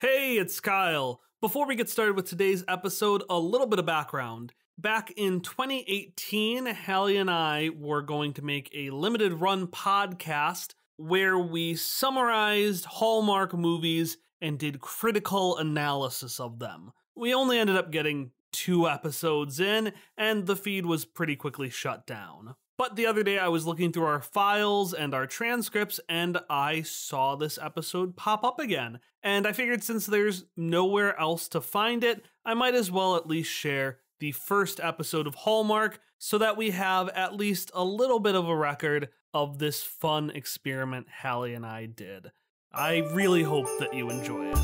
Hey, it's Kyle. Before we get started with today's episode, a little bit of background. Back in 2018, Hallie and I were going to make a limited run podcast where we summarized Hallmark movies and did critical analysis of them. We only ended up getting 2 episodes in, and the feed was pretty quickly shut down. But the other day I was looking through our files and our transcripts, and I saw this episode pop up again. And I figured since there's nowhere else to find it, I might as well at least share the first episode of Hallmark so that we have at least a little bit of a record of this fun experiment Hallie and I did. I really hope that you enjoy it.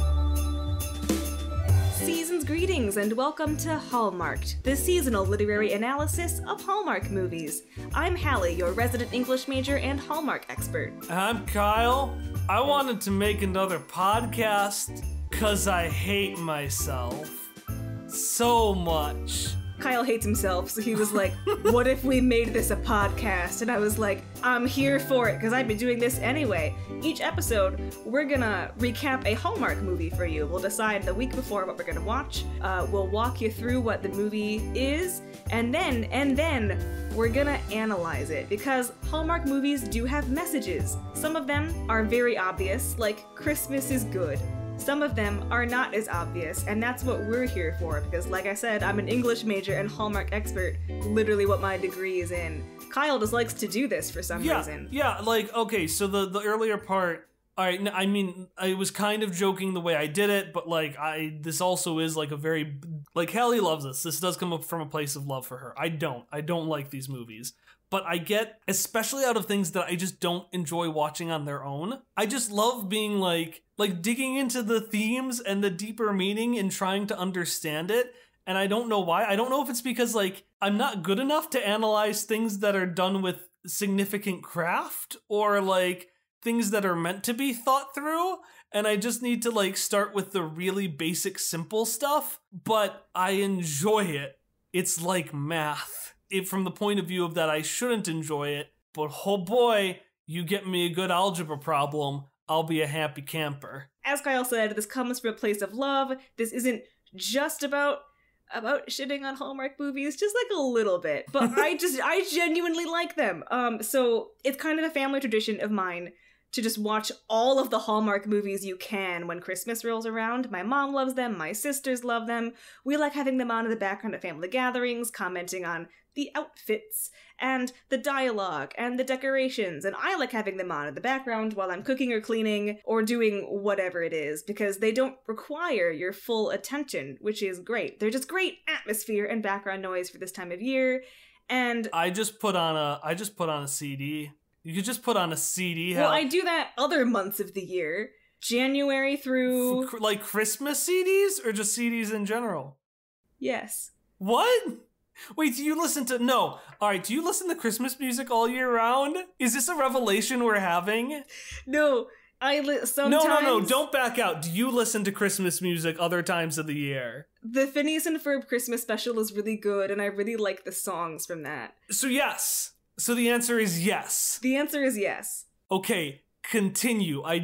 Season's greetings and welcome to Hallmarked, the seasonal literary analysis of Hallmark movies. I'm Hallie, your resident English major and Hallmark expert. I'm Kyle. I wanted to make another podcast because I hate myself so much. Kyle hates himself, so he was like, what if we made this a podcast? And I was like, I'm here for it, because I've been doing this anyway. Each episode, we're gonna recap a Hallmark movie for you. We'll decide the week before what we're gonna watch. We'll walk you through what the movie is, and then we're gonna analyze it, because Hallmark movies do have messages. Some of them are very obvious, like Christmas is good. Some of them are not as obvious, and that's what we're here for, because like I said, I'm an English major and Hallmark expert, literally what my degree is in. Kyle just likes to do this for some reason. Yeah, like, okay, so the earlier part, alright, I mean, I was kind of joking the way I did it, but like, this also is like a very, like, Hallie loves this. This does come up from a place of love for her. I don't like these movies. But I get, especially out of things that I just don't enjoy watching on their own, I just love being like digging into the themes and the deeper meaning and trying to understand it. And I don't know why. I don't know if it's because like I'm not good enough to analyze things that are done with significant craft or like things that are meant to be thought through. And I just need to like start with the really basic, simple stuff. But I enjoy it. It's like math. From the point of view of that I shouldn't enjoy it, but oh boy, you get me a good algebra problem, I'll be a happy camper. As Kyle said, this comes from a place of love. This isn't just about shitting on Hallmark movies, just like a little bit, but I genuinely like them. So it's kind of a family tradition of mine to just watch all of the Hallmark movies you can when Christmas rolls around. My mom loves them, my sisters love them. We like having them on in the background at family gatherings, commenting on the outfits and the dialogue and the decorations, and I like having them on in the background while I'm cooking or cleaning or doing whatever it is, because they don't require your full attention, which is great. They're just great atmosphere and background noise for this time of year. And I just put on a CD. You could just put on a CD. Well, I do that other months of the year. January through... Like Christmas CDs or just CDs in general? Yes. What? Wait, do you listen to... No. Alright, do you listen to Christmas music all year round? Is this a revelation we're having? No, sometimes... No, don't back out. Do you listen to Christmas music other times of the year? The Phineas and Ferb Christmas special is really good, and I really like the songs from that. So yes. So the answer is yes. The answer is yes. Okay, continue. I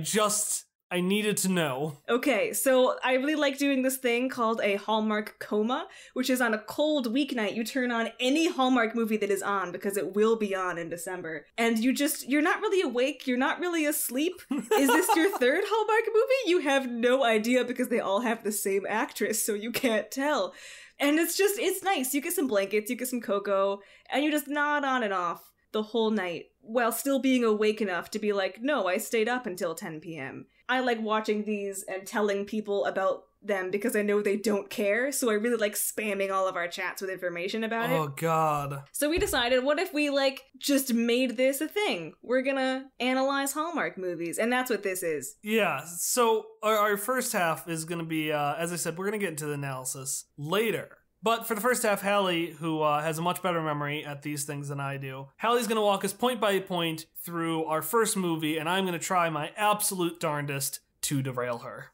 needed to know. Okay, so I really like doing this thing called a Hallmark coma, which is on a cold weeknight. You turn on any Hallmark movie that is on, because it will be on in December. And you're not really awake, you're not really asleep. Is this your third Hallmark movie? You have no idea, because they all have the same actress, so you can't tell. And it's nice. You get some blankets, you get some cocoa, and you just nod on and off the whole night while still being awake enough to be like, no, I stayed up until 10 p.m. I like watching these and telling people about them because I know they don't care, so I really like spamming all of our chats with information about it. Oh god. So we decided, what if we just made this a thing? We're gonna analyze Hallmark movies, and that's what this is. Yeah, so our first half is gonna be, as I said, we're gonna get into the analysis later. But for the first half, Hallie, who has a much better memory at these things than I do, Hallie's going to walk us point by point through our first movie, and I'm going to try my absolute darndest to derail her.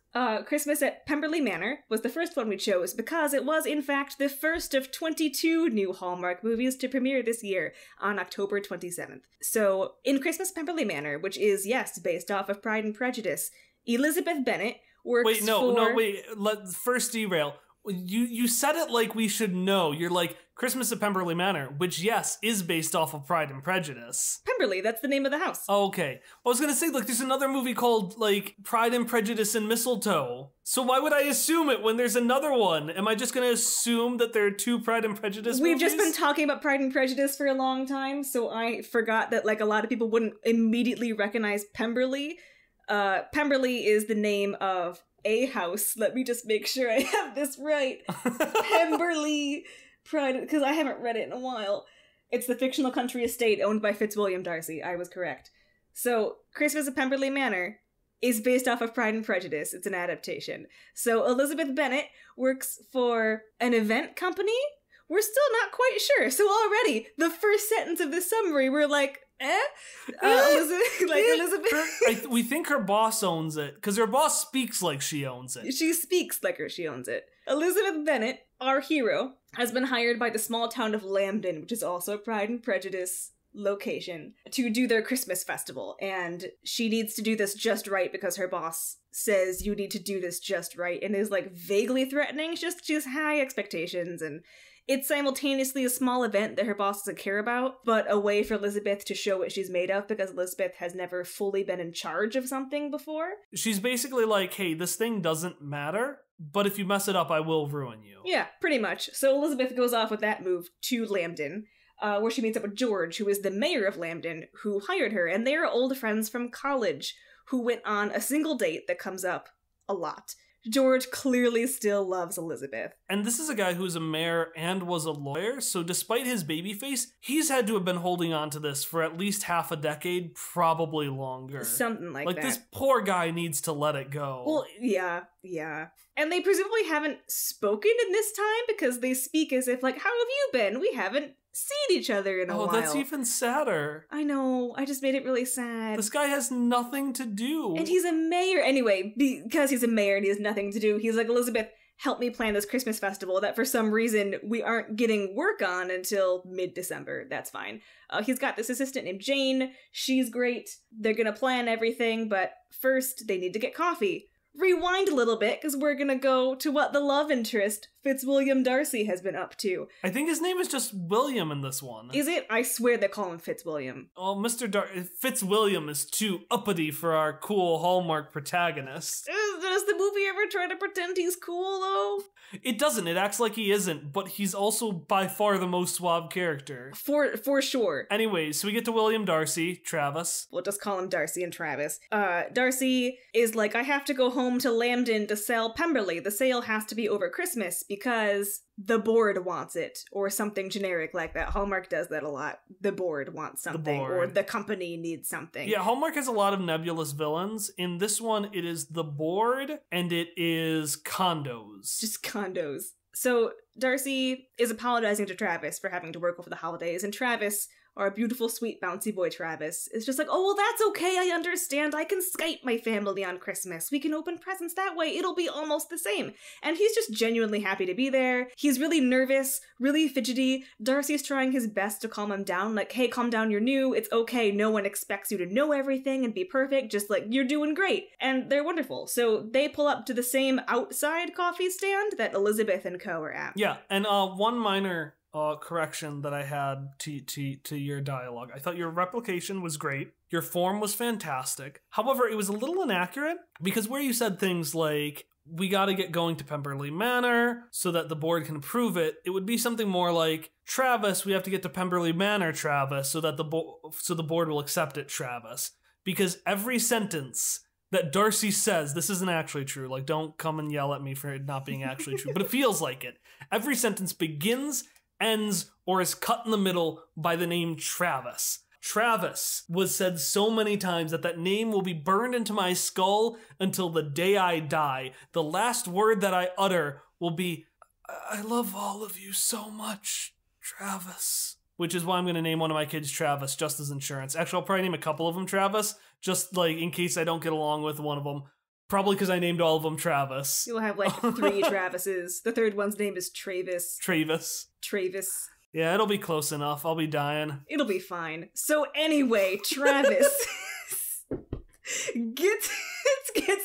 Christmas at Pemberley Manor was the first one we chose because it was, in fact, the first of 22 new Hallmark movies to premiere this year on October 27th. So, in Christmas Pemberley Manor, which is, yes, based off of Pride and Prejudice, Elizabeth Bennet, works Wait, for... wait. Let's first derail. You said it like we should know. You're like, Christmas at Pemberley Manor, which, yes, is based off of Pride and Prejudice. Pemberley, that's the name of the house. Oh, okay. I was gonna say, like, there's another movie called, like, Pride and Prejudice and Mistletoe. So why would I assume it when there's another one? Am I just gonna assume that there are two Pride and Prejudice We've movies? just been talking about Pride and Prejudice for a long time, so I forgot that, like, a lot of people wouldn't immediately recognize Pemberley. Pemberley is the name of a house. Let me just make sure I have this right. Pemberley Pride, because I haven't read it in a while. It's the fictional country estate owned by Fitzwilliam Darcy. I was correct. So, Christmas at Pemberley Manor is based off of Pride and Prejudice. It's an adaptation. So, Elizabeth Bennet works for an event company? We're still not quite sure. So already, the first sentence of this summary, we're like, Elizabeth. We think her boss owns it, because her boss speaks like she owns it. She speaks like she owns it. Elizabeth Bennet, our hero, has been hired by the small town of Lambden, which is also a Pride and Prejudice location, to do their Christmas festival. And she needs to do this just right because her boss says you need to do this just right, and is like vaguely threatening. She has high expectations, and it's simultaneously a small event that her boss doesn't care about, but a way for Elizabeth to show what she's made of, because Elizabeth has never fully been in charge of something before. She's basically like, hey, this thing doesn't matter, but if you mess it up, I will ruin you. Yeah, pretty much. So Elizabeth goes off with that move to Lambden, where she meets up with George, who is the mayor of Lambden, who hired her, and they are old friends from college, who went on a single date that comes up a lot. George clearly still loves Elizabeth. And this is a guy who's a mayor and was a lawyer, so despite his baby face, he's had to have been holding on to this for at least half a decade, probably longer. Something like that. Like, this poor guy needs to let it go. Well, yeah. And they presumably haven't spoken in this time, because they speak as if, like, how have you been? We haven't seen each other in a while. Oh, that's even sadder. I know. I just made it really sad. This guy has nothing to do. And he's a mayor. Anyway, because he's a mayor and he has nothing to do, he's like, Elizabeth, help me plan this Christmas festival that for some reason we aren't getting work on until mid-December. That's fine. He's got this assistant named Jane. She's great. They're gonna plan everything, but first they need to get coffee. Rewind a little bit, because we're gonna go to what the love interest, Fitzwilliam Darcy, has been up to. I think his name is just William in this one. Is it? I swear they call him Fitzwilliam. Oh, Fitzwilliam is too uppity for our cool Hallmark protagonist. Does the movie ever try to pretend he's cool, though? It doesn't. It acts like he isn't, but he's also by far the most suave character. For sure. Anyways, so we get to William Darcy, Travis. We'll just call him Darcy and Travis. Darcy is like, I have to go home to Lambden to sell Pemberley. The sale has to be over Christmas because the board wants it, or something generic like that. Hallmark does that a lot. The board wants something, or the company needs something. Yeah, Hallmark has a lot of nebulous villains. In this one, it is the board, and it is condos. Just condos. So Darcy is apologizing to Travis for having to work over the holidays, and Travis, our beautiful, sweet, bouncy boy Travis, is just like, oh, well, that's okay, I understand. I can Skype my family on Christmas. We can open presents that way. It'll be almost the same. And he's just genuinely happy to be there. He's really nervous, really fidgety. Darcy's trying his best to calm him down, like, hey, calm down, you're new. It's okay. No one expects you to know everything and be perfect. Just, like, you're doing great. And they're wonderful. So they pull up to the same outside coffee stand that Elizabeth and co are at. Yeah, and one minor correction that I had to your dialogue. I thought your replication was great. Your form was fantastic. However, it was a little inaccurate, because where you said things like, we gotta get going to Pemberley Manor so that the board can approve it, it would be something more like, Travis, we have to get to Pemberley Manor, Travis, so that the board will accept it, Travis. Because every sentence that Darcy says, this isn't actually true, like, don't come and yell at me for it not being actually true, but it feels like it. Every sentence begins, ends, or is cut in the middle by the name Travis. Travis was said so many times that name will be burned into my skull until the day I die. The last word that I utter will be, I love all of you so much, Travis. Which is why I'm going to name one of my kids Travis, just as insurance. Actually, I'll probably name a couple of them Travis, just like in case I don't get along with one of them. Probably because I named all of them Travis. You'll have like 3 Travises. The third one's name is Travis. Travis. Yeah, it'll be close enough. I'll be dying. It'll be fine. So anyway, Travis gets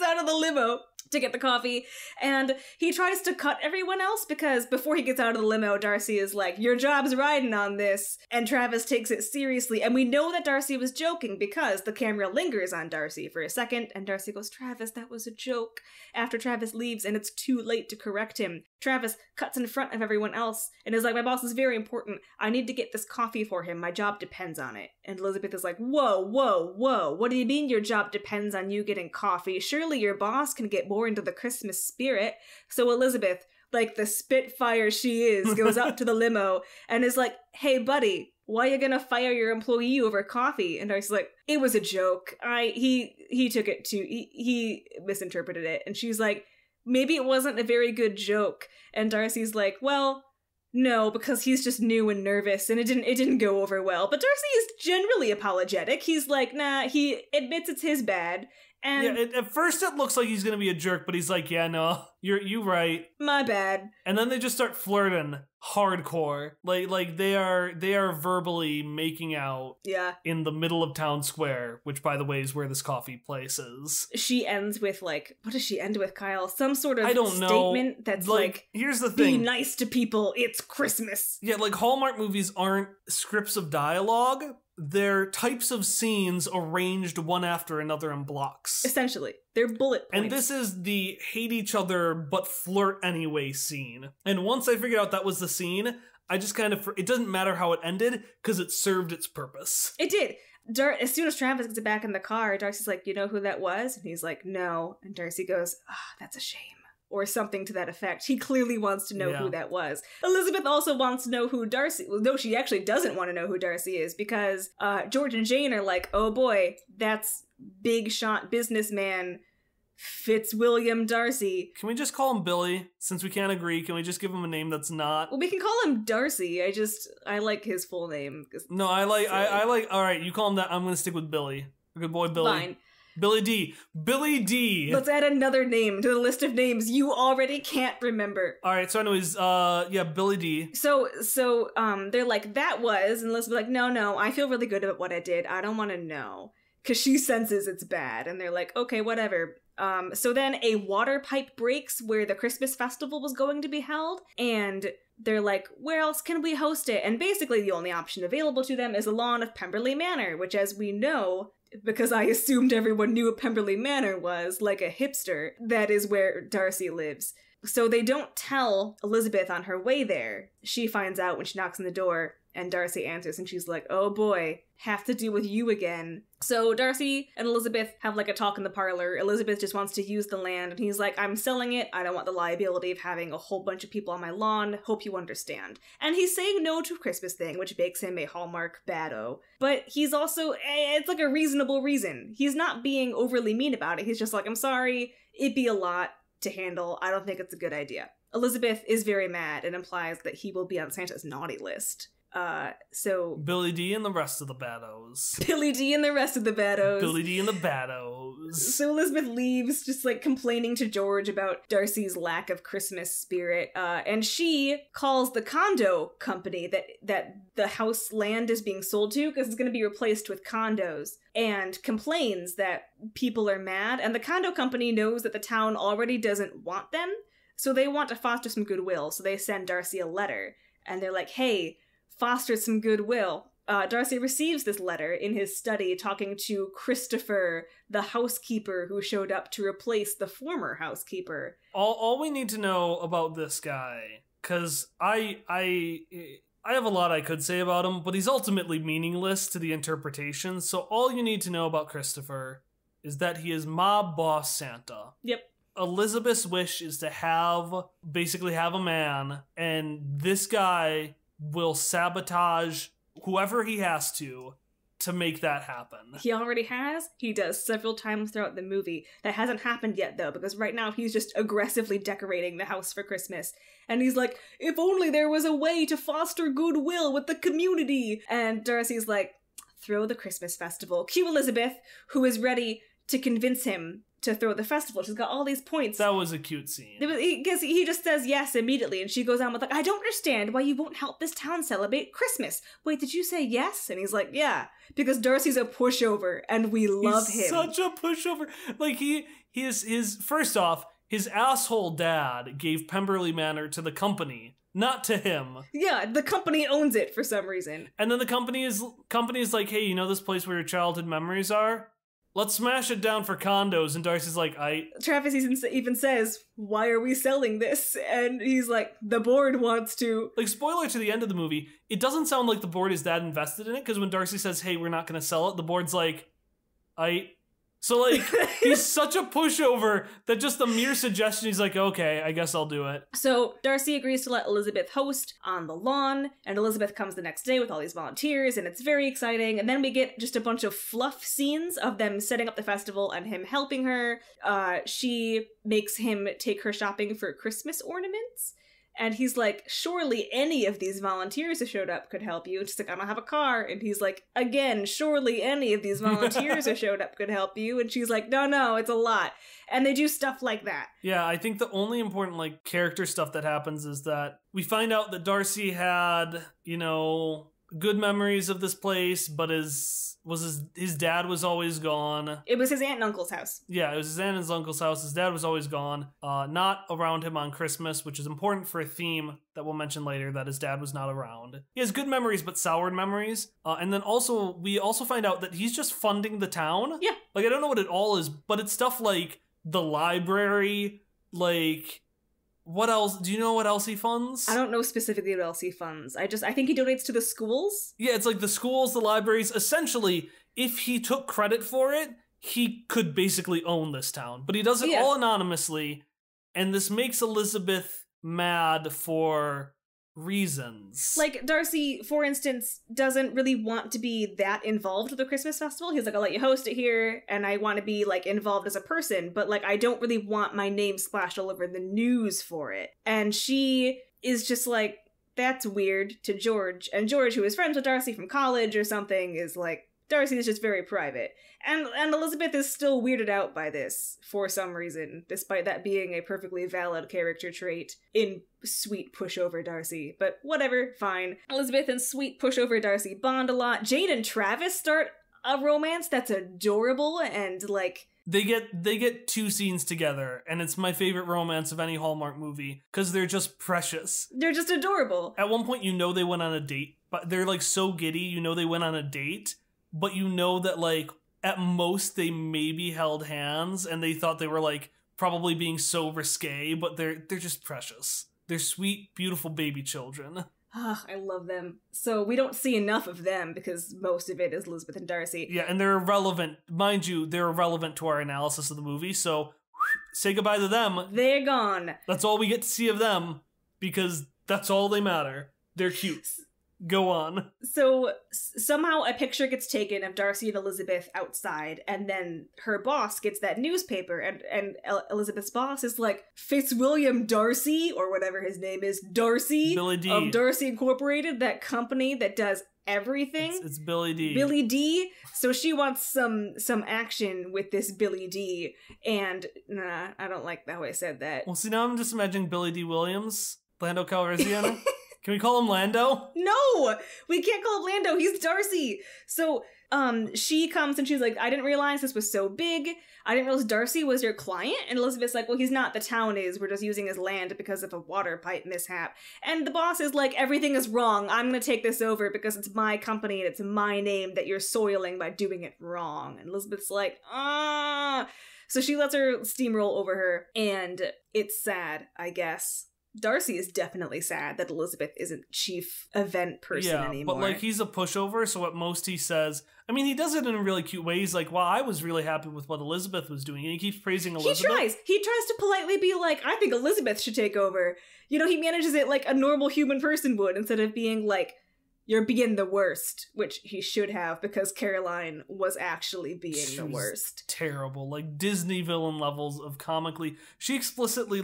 out of the limo to get the coffee, and he tries to cut everyone else because before he gets out of the limo, Darcy is like, your job's riding on this, and Travis takes it seriously, and we know that Darcy was joking because the camera lingers on Darcy for a second, and Darcy goes, Travis, that was a joke, after Travis leaves, and it's too late to correct him. Travis cuts in front of everyone else and is like, my boss is very important, I need to get this coffee for him, my job depends on it. And Elizabeth is like, whoa, whoa, whoa, what do you mean your job depends on you getting coffee? Surely your boss can get more into the Christmas spirit. So Elizabeth, like the spitfire she is, goes up to the limo and is like, hey buddy, why are you gonna fire your employee over coffee? And Darcy's like, it was a joke. He took it too, he misinterpreted it. And she's like, maybe it wasn't a very good joke. And Darcy's like, well, no, because he's just new and nervous and it didn't go over well. But Darcy is generally apologetic. He's like, nah, he admits it's his bad. And yeah, at first it looks like he's gonna be a jerk, but he's like, yeah, no, you right. My bad. And then they just start flirting hardcore. Like they are verbally making out in the middle of town square, which by the way is where this coffee place is. She ends with like, what does she end with, Kyle? Some sort of know. statement that's like, here's the thing. Be nice to people, it's Christmas. Yeah, like Hallmark movies aren't scripts of dialogue. They're types of scenes arranged one after another in blocks. Essentially. They're bullet points. And this is the hate each other but flirt anyway scene. And once I figured out that was the scene, I just kind of, it doesn't matter how it ended because it served its purpose. It did. As soon as Travis gets back in the car, Darcy's like, you know who that was? And he's like, no. And Darcy goes, that's a shame. Or something to that effect. He clearly wants to know who that was. Elizabeth also wants to know who Darcy... Well, no, she actually doesn't want to know who Darcy is because George and Jane are like, oh boy, that's big shot businessman Fitzwilliam Darcy. Can we just call him Billy? Since we can't agree, can we just give him a name that's not... Well, we can call him Darcy. I like his full name. No, I like... All right, you call him that. I'm going to stick with Billy. Good boy, Billy. Fine. Billy D. Billy D. Let's add another name to the list of names you already can't remember. All right, so anyways, Billy D. So, they're like, that was, and Elizabeth's like, no, I feel really good about what I did. I don't want to know. Because she senses it's bad, and they're like, okay, whatever. So then a water pipe breaks where the Christmas festival was going to be held, and they're like, where else can we host it? And basically the only option available to them is the lawn of Pemberley Manor, which as we know... because I assumed everyone knew what Pemberley Manor was, like a hipster, that is where Darcy lives. So they don't tell Elizabeth on her way there. She finds out when she knocks on the door, and Darcy answers, and she's like, oh boy, have to deal with you again. So Darcy and Elizabeth have like a talk in the parlor. Elizabeth just wants to use the land, and he's like, I'm selling it. I don't want the liability of having a whole bunch of people on my lawn. Hope you understand. And he's saying no to a Christmas thing, which makes him a Hallmark baddo. But he's also, it's like a reasonable reason. He's not being overly mean about it. He's just like, I'm sorry, it'd be a lot to handle. I don't think it's a good idea. Elizabeth is very mad and implies that he will be on Santa's naughty list. So Billy D and the rest of the baddos. Billy D and the rest of the baddos. Billy D and the baddos. So Elizabeth leaves, just like complaining to George about Darcy's lack of Christmas spirit. And she calls the condo company that the house land is being sold to because it's going to be replaced with condos, and complains that people are mad. And the condo company knows that the town already doesn't want them, so they want to foster some goodwill. So they send Darcy a letter, and they're like, hey, foster some goodwill. Darcy receives this letter in his study talking to Christopher, the housekeeper who showed up to replace the former housekeeper. All we need to know about this guy, because I have a lot I could say about him, but he's ultimately meaningless to the interpretation, so all you need to know about Christopher is that he is mob boss Santa. Yep. Elizabeth's wish is to basically have a man, and this guy will sabotage whoever he has to make that happen. He already has. He does several times throughout the movie. That hasn't happened yet, though, because right now he's just aggressively decorating the house for Christmas. And he's like, if only there was a way to foster goodwill with the community. And Darcy's like, throw the Christmas festival. Cue Elizabeth, who is ready to convince him to throw the festival. She's got all these points. That was a cute scene. Because he just says yes immediately, and she goes on with like, I don't understand why you won't help this town celebrate Christmas. Wait, did you say yes? And he's like, yeah, because Darcy's a pushover, and we love him. Such a pushover. Like he is first off, his asshole dad gave Pemberley Manor to the company, not to him. Yeah, the company owns it for some reason. And then the company is like, hey, you know this place where your childhood memories are? Let's smash it down for condos. And Darcy's like, Travis even says, why are we selling this? And he's like, the board wants to. Like, spoiler to the end of the movie, it doesn't sound like the board is that invested in it, because when Darcy says, hey, we're not going to sell it, the board's like, So, like, he's such a pushover that just the mere suggestion, he's like, okay, I guess I'll do it. So Darcy agrees to let Elizabeth host on the lawn, and Elizabeth comes the next day with all these volunteers, and it's very exciting. And then we get just a bunch of fluff scenes of them setting up the festival and him helping her. She makes him take her shopping for Christmas ornaments. And he's like, surely any of these volunteers who showed up could help you. And she's like, I don't have a car. And he's like, again, surely any of these volunteers who showed up could help you. And she's like, no, it's a lot. And they do stuff like that. Yeah, I think the only important, like, character stuff that happens is that we find out that Darcy had, you know, good memories of this place, but his dad was always gone. It was his aunt and uncle's house. Yeah, it was his aunt and his uncle's house. His dad was always gone. Not around him on Christmas, which is important for a theme that we'll mention later, that his dad was not around. He has good memories, but soured memories. And then we also find out that he's just funding the town. Yeah. Like, I don't know what it all is, but it's stuff like the library, like... What else? Do you know what else he funds? I don't know specifically what else he funds. I think he donates to the schools. Yeah, it's like the schools, the libraries. Essentially, if he took credit for it, he could basically own this town. But he does it all anonymously, and this makes Elizabeth mad for reasons. Like, Darcy, for instance, doesn't really want to be that involved with the Christmas festival. He's like, I'll let you host it here, and I want to be, like, involved as a person, but, like, I don't really want my name splashed all over the news for it. And she is just like, that's weird, to George. And George, who is friends with Darcy from college or something, is like, Darcy is just very private. And Elizabeth is still weirded out by this for some reason, despite that being a perfectly valid character trait in sweet pushover Darcy. But whatever, fine. Elizabeth and sweet pushover Darcy bond a lot. Jade and Travis start a romance that's adorable and, like... They get 2 scenes together, and it's my favorite romance of any Hallmark movie, because they're just precious. They're just adorable. At one point, you know they went on a date, but they're, like, so giddy, you know they went on a date, but you know that, like, at most they maybe held hands, and they thought they were, like, probably being so risque, but they're just precious. They're sweet, beautiful baby children. I love them. So we don't see enough of them because most of it is Elizabeth and Darcy. Yeah, and they're irrelevant. Mind you, they're irrelevant to our analysis of the movie, so say goodbye to them. They're gone. That's all we get to see of them, because that's all they matter. They're cute. Go on. So somehow a picture gets taken of Darcy and Elizabeth outside, and then her boss gets that newspaper, and Elizabeth's boss is like, Fitzwilliam Darcy, or whatever his name is, Darcy, Billy D. of Darcy Incorporated, that company that does everything. It's Billy D. Billy D. So she wants some action with this Billy D, and nah, I don't like how I said that. Well, see, now I'm just imagining Billy D. Williams, Lando Calrissian. Can we call him Lando? No! We can't call him Lando, he's Darcy! So, she comes and she's like, I didn't realize this was so big. I didn't realize Darcy was your client. And Elizabeth's like, well, he's not, the town is. We're just using his land because of a water pipe mishap. And the boss is like, everything is wrong. I'm gonna take this over because it's my company and it's my name that you're soiling by doing it wrong. And Elizabeth's like, ah. So she lets her steamroll over her, and it's sad, I guess. Darcy is definitely sad that Elizabeth isn't chief event person anymore. But, like, he's a pushover, so at most he says... I mean, he does it in a really cute way. He's like, wow, I was really happy with what Elizabeth was doing. And he keeps praising Elizabeth. He tries to politely be like, I think Elizabeth should take over. You know, he manages it like a normal human person would, instead of being like, you're being the worst, which he should have, because Caroline was actually being the worst. Terrible. Like, Disney villain levels of comically... She explicitly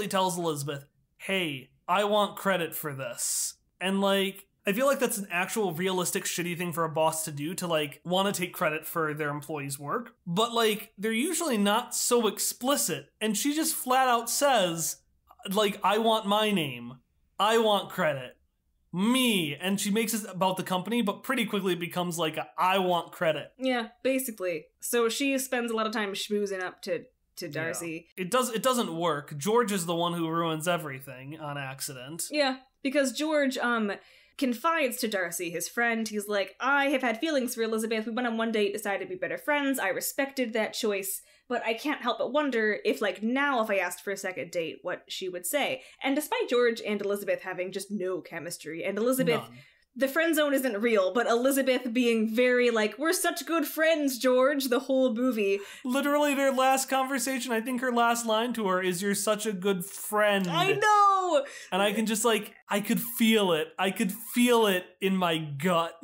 tells Elizabeth, hey, I want credit for this. And, like, I feel like that's an actual realistic shitty thing for a boss to do, to, like, want to take credit for their employees' work. But, like, they're usually not so explicit. And she just flat out says, like, I want my name. I want credit. Me. And she makes it about the company, but pretty quickly it becomes like, I want credit. Yeah, basically. So she spends a lot of time schmoozing up to to Darcy. Yeah. It doesn't work. George is the one who ruins everything on accident. Yeah, because George confides to Darcy, his friend. He's like, I have had feelings for Elizabeth. We went on one date, decided to be better friends. I respected that choice, but I can't help but wonder if, like, now if I asked for a second date, what she would say. And despite George and Elizabeth having just no chemistry, and Elizabeth... None. The friend zone isn't real, but Elizabeth being very like, we're such good friends, George, the whole movie. Literally their last conversation, I think her last line to her is, you're such a good friend. I know! And I can just like, I could feel it. I could feel it in my gut.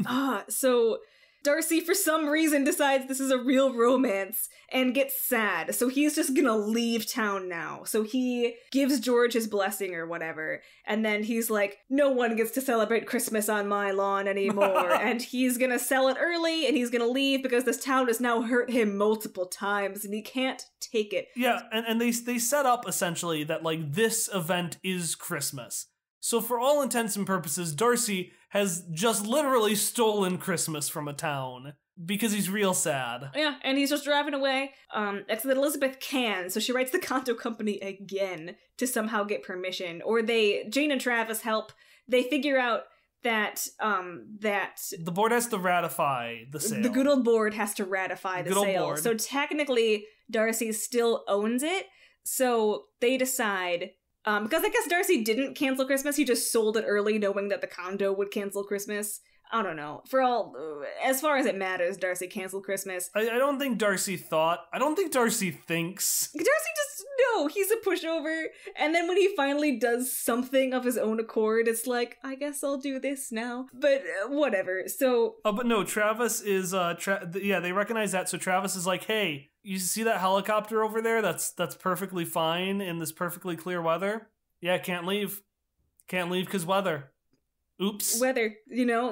So Darcy, for some reason, decides this is a real romance and gets sad. So he's just gonna leave town now. So he gives George his blessing or whatever. And then he's like, no one gets to celebrate Christmas on my lawn anymore. And he's gonna sell it early and he's gonna leave because this town has now hurt him multiple times and he can't take it. Yeah, and they set up essentially that like this event is Christmas. So for all intents and purposes, Darcy has just literally stolen Christmas from a town because he's real sad. Yeah, and he's just driving away. Except that Elizabeth can, so she writes the condo company again to somehow get permission. Or Jane and Travis help. They figure out that the board has to ratify the sale. The good old board has to ratify the sale. Board. So technically, Darcy still owns it. So they decide. Because I guess Darcy didn't cancel Christmas, he just sold it early knowing that the condo would cancel Christmas. I don't know. As far as it matters, Darcy canceled Christmas. I don't think Darcy thinks. Darcy no, he's a pushover. And then when he finally does something of his own accord, it's like, I guess I'll do this now. But whatever, so... Oh, but no, Travis is, they recognize that, so Travis is like, hey, you see that helicopter over there? That's perfectly fine in this perfectly clear weather. Yeah, can't leave. Can't leave because weather. Oops. Weather,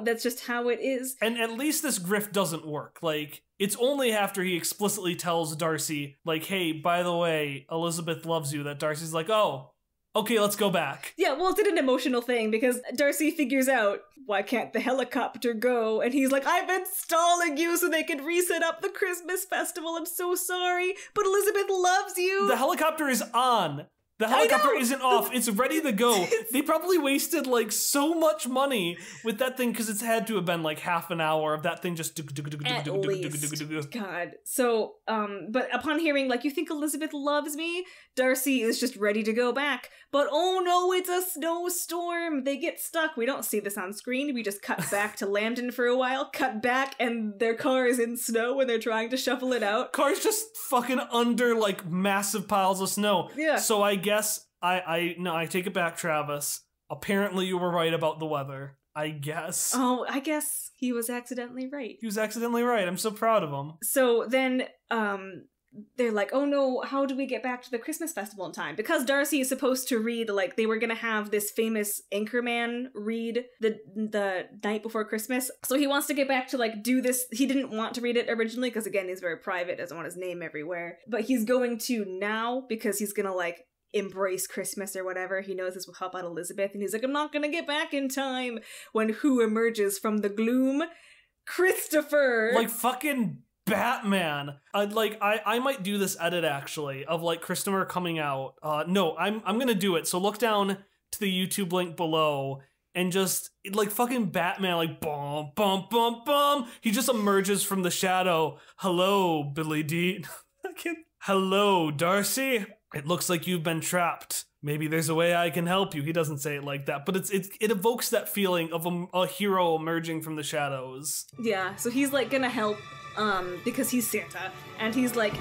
that's just how it is. And at least this grift doesn't work. Like, it's only after he explicitly tells Darcy, like, hey, by the way, Elizabeth loves you, that Darcy's like, oh, okay, let's go back. Yeah, well, it's an emotional thing because Darcy figures out, why can't the helicopter go? And he's like, I've been stalling you so they can reset up the Christmas festival. I'm so sorry, but Elizabeth loves you. The helicopter is on. The helicopter isn't off. It's ready to go. They probably wasted like so much money with that thing because it's had to have been like half an hour of that thing just at least. God. So, but upon hearing like, you think Elizabeth loves me? Darcy is just ready to go back. But oh no, it's a snowstorm. They get stuck. We don't see this on screen. We just cut back to Lambton for a while, cut back, and their car is in snow and they're trying to shovel it out. Car's just fucking under like massive piles of snow. Yeah. So I guess I take it back, Travis. Apparently you were right about the weather. I guess. Oh, I guess he was accidentally right. He was accidentally right. I'm so proud of him. So then, they're like, oh no, how do we get back to the Christmas festival in time? Because Darcy is supposed to read, like, they were gonna have this famous anchorman read the night before Christmas. So he wants to get back to, like, do this. He didn't want to read it originally, because again, he's very private, doesn't want his name everywhere. But he's going to now, because he's gonna, like, embrace Christmas or whatever. He knows this will help out Elizabeth, and he's like, I'm not gonna get back in time. When who emerges from the gloom? Christopher! Like fucking Batman. I might do this edit actually of like Christopher coming out. No, I'm gonna do it. So look down to the YouTube link below and just like fucking Batman, like bum bum bum bum. He just emerges from the shadow. Hello, Billy Dean. Hello, Darcy. It looks like you've been trapped. Maybe there's a way I can help you. He doesn't say it like that, but it evokes that feeling of a hero emerging from the shadows. Yeah, so he's like gonna help because he's Santa, and he's like,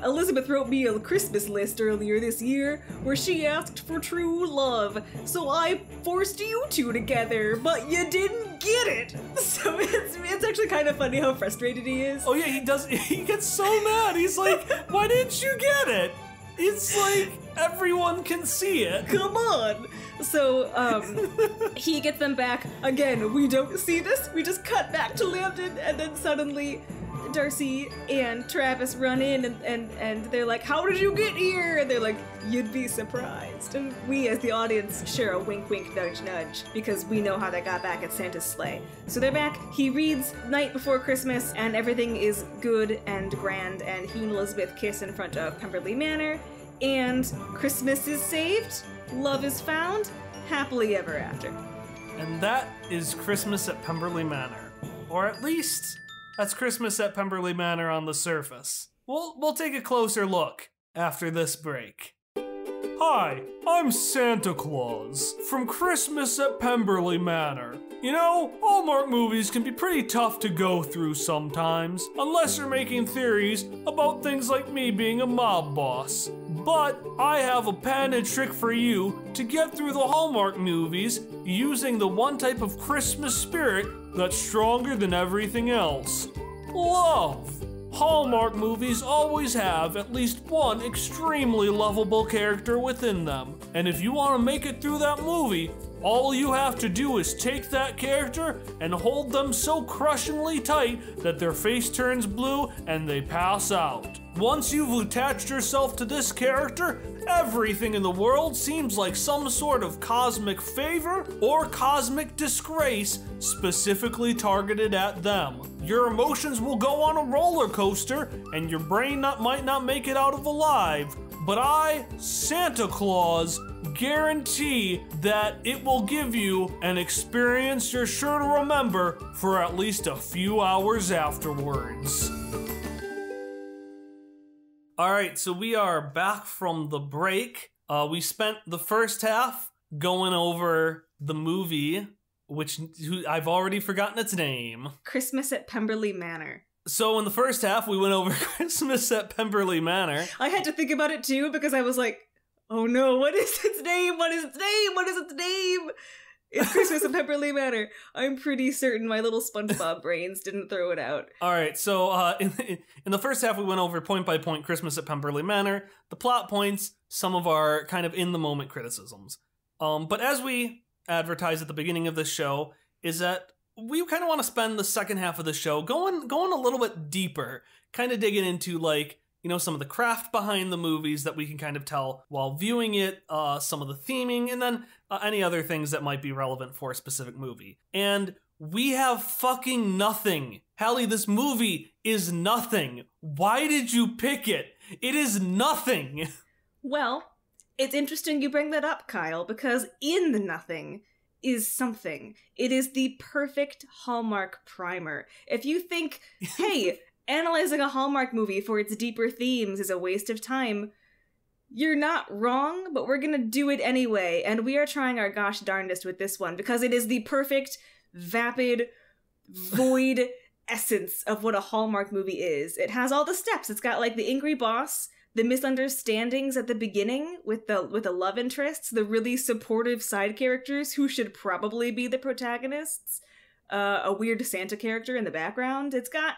Elizabeth wrote me a Christmas list earlier this year where she asked for true love, so I forced you two together, but you didn't get it. So it's actually kind of funny how frustrated he is. Oh yeah, he does. He gets so mad. He's like, why didn't you get it? It's like everyone can see it. Come on. So he gets them back. Again, we don't see this. We just cut back to Lambton, and then suddenly Darcy and Travis run in and they're like, how did you get here? And they're like, you'd be surprised. And we as the audience share a wink wink nudge nudge because we know how they got back at Santa's sleigh. So they're back, he reads Night Before Christmas and everything is good and grand and he and Elizabeth kiss in front of Pemberley Manor and Christmas is saved, love is found, happily ever after. And that is Christmas at Pemberley Manor. Or at least, that's Christmas at Pemberley Manor on the surface. We'll take a closer look after this break. Hi, I'm Santa Claus from Christmas at Pemberley Manor. You know, Hallmark movies can be pretty tough to go through sometimes, unless you're making theories about things like me being a mob boss. But I have a patented trick for you to get through the Hallmark movies using the one type of Christmas spirit that's stronger than everything else. Love. Hallmark movies always have at least one extremely lovable character within them. And if you want to make it through that movie, all you have to do is take that character and hold them so crushingly tight that their face turns blue and they pass out. Once you've attached yourself to this character, everything in the world seems like some sort of cosmic favor or cosmic disgrace specifically targeted at them. Your emotions will go on a roller coaster and your brain might not make it out of alive, but I, Santa Claus, guarantee that it will give you an experience you're sure to remember for at least a few hours afterwards. Alright, so we are back from the break. We spent the first half going over the movie, which I've already forgotten its name. Christmas at Pemberley Manor. So in the first half, we went over Christmas at Pemberley Manor. I had to think about it too because I was like, oh no, what is its name? What is its name? What is its name? It's Christmas at Pemberley Manor. I'm pretty certain my little SpongeBob brains didn't throw it out. All right, so in the first half, we went over point by point Christmas at Pemberley Manor, the plot points, some of our kind of in-the-moment criticisms. But as we advertised at the beginning of this show, is that we kind of want to spend the second half of the show going a little bit deeper, kind of digging into, like, you know, some of the craft behind the movies that we can kind of tell while viewing it, some of the theming, and then any other things that might be relevant for a specific movie. And we have fucking nothing. Hallie, this movie is nothing. Why did you pick it? It is nothing. Well, it's interesting you bring that up, Kyle, because in the nothing is something. It is the perfect Hallmark primer. If you think, hey, analyzing a Hallmark movie for its deeper themes is a waste of time, you're not wrong, but we're gonna do it anyway, and we are trying our gosh darndest with this one, because it is the perfect, vapid, void essence of what a Hallmark movie is. It has all the steps. It's got, like, the angry boss, the misunderstandings at the beginning with the love interests, the really supportive side characters who should probably be the protagonists, a weird Santa character in the background. It's got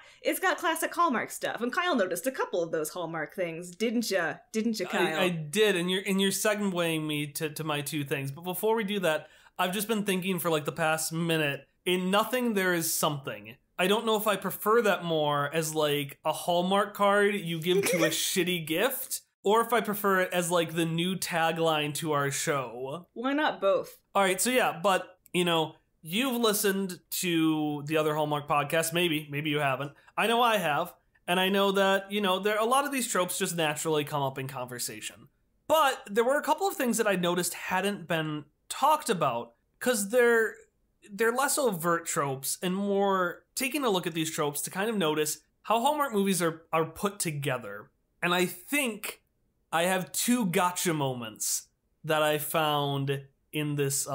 classic Hallmark stuff. And Kyle noticed a couple of those Hallmark things, didn't you? Didn't you, Kyle? I did, and you're segueing me to my two things. But before we do that, I've just been thinking for like the past minute. In nothing, there is something. I don't know if I prefer that more as like a Hallmark card you give to a shitty gift, or if I prefer it as like the new tagline to our show. Why not both? All right, so yeah, but you know, you've listened to the other Hallmark podcasts. Maybe you haven't. I know I have, and I know that, you know, there a lot of these tropes just naturally come up in conversation. But there were a couple of things that I noticed hadn't been talked about because they're less overt tropes and more taking a look at these tropes to kind of notice how Hallmark movies are put together. And I think I have two gotcha moments that I found in this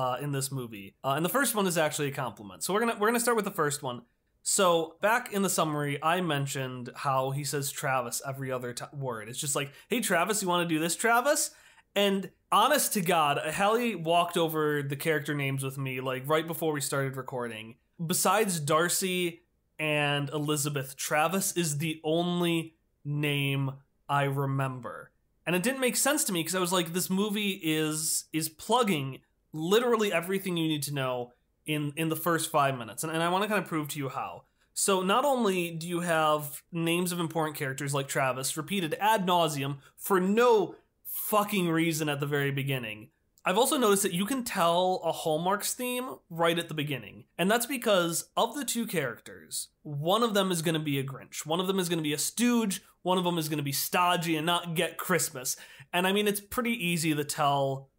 movie. And the first one is actually a compliment. So we're gonna start with the first one. So back in the summary, I mentioned how he says Travis every other word. It's just like, hey, Travis, you want to do this, Travis? And honest to God, Hallie walked over the character names with me like right before we started recording. Besides Darcy and Elizabeth, Travis is the only name I remember. And it didn't make sense to me because I was like, this movie is plugging literally everything you need to know in the first 5 minutes. And I want to kind of prove to you how. So not only do you have names of important characters like Travis repeated ad nauseum for no fucking reason at the very beginning, I've also noticed that you can tell a Hallmark's theme right at the beginning. And that's because of the two characters, one of them is going to be a Grinch. One of them is going to be a stooge. One of them is going to be stodgy and not get Christmas. And I mean, it's pretty easy to tell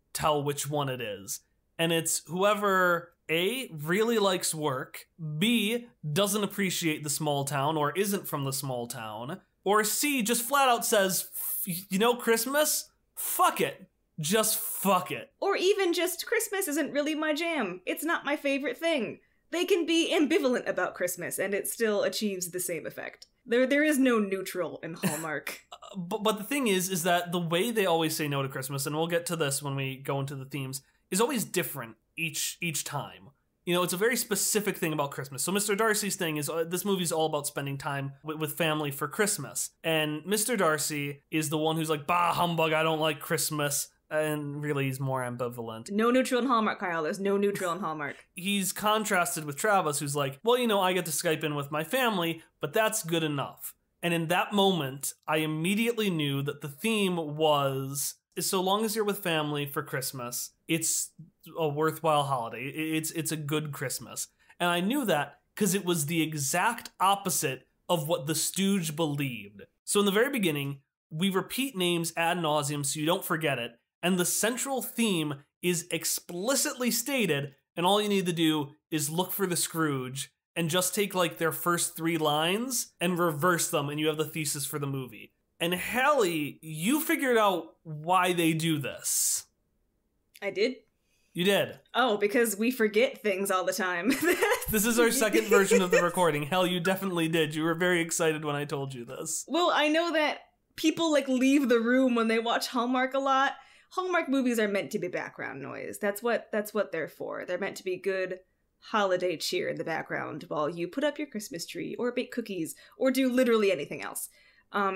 which one it is. And it's whoever A, really likes work, B, doesn't appreciate the small town or isn't from the small town, or C, just flat out says, you know, Christmas? Fuck it. Just fuck it. Or even just, Christmas isn't really my jam. It's not my favorite thing. They can be ambivalent about Christmas, and it still achieves the same effect. There is no neutral in Hallmark. But the thing is that the way they always say no to Christmas, and we'll get to this when we go into the themes, is always different each time. You know, it's a very specific thing about Christmas. So Mr. Darcy's thing is, this movie's all about spending time with family for Christmas. And Mr. Darcy is the one who's like, bah, humbug, I don't like Christmas. And really, he's more ambivalent. No neutral in Hallmark, Kyle. There's no neutral in Hallmark. He's contrasted with Travis, who's like, well, you know, I get to Skype in with my family, but that's good enough. And in that moment, I immediately knew that the theme was, so long as you're with family for Christmas, it's a worthwhile holiday. It's a good Christmas. And I knew that because it was the exact opposite of what the stooge believed. So in the very beginning, we repeat names ad nauseum so you don't forget it. And the central theme is explicitly stated, and all you need to do is look for the Scrooge and just take like their first 3 lines and reverse them, and you have the thesis for the movie. And Hallie, you figured out why they do this. I did? You did. Oh, because we forget things all the time. This is our second version of the recording. Hell, you definitely did. You were very excited when I told you this. Well, I know that people like leave the room when they watch Hallmark a lot. Hallmark movies are meant to be background noise. That's what they're for. They're meant to be good holiday cheer in the background while you put up your Christmas tree or bake cookies or do literally anything else.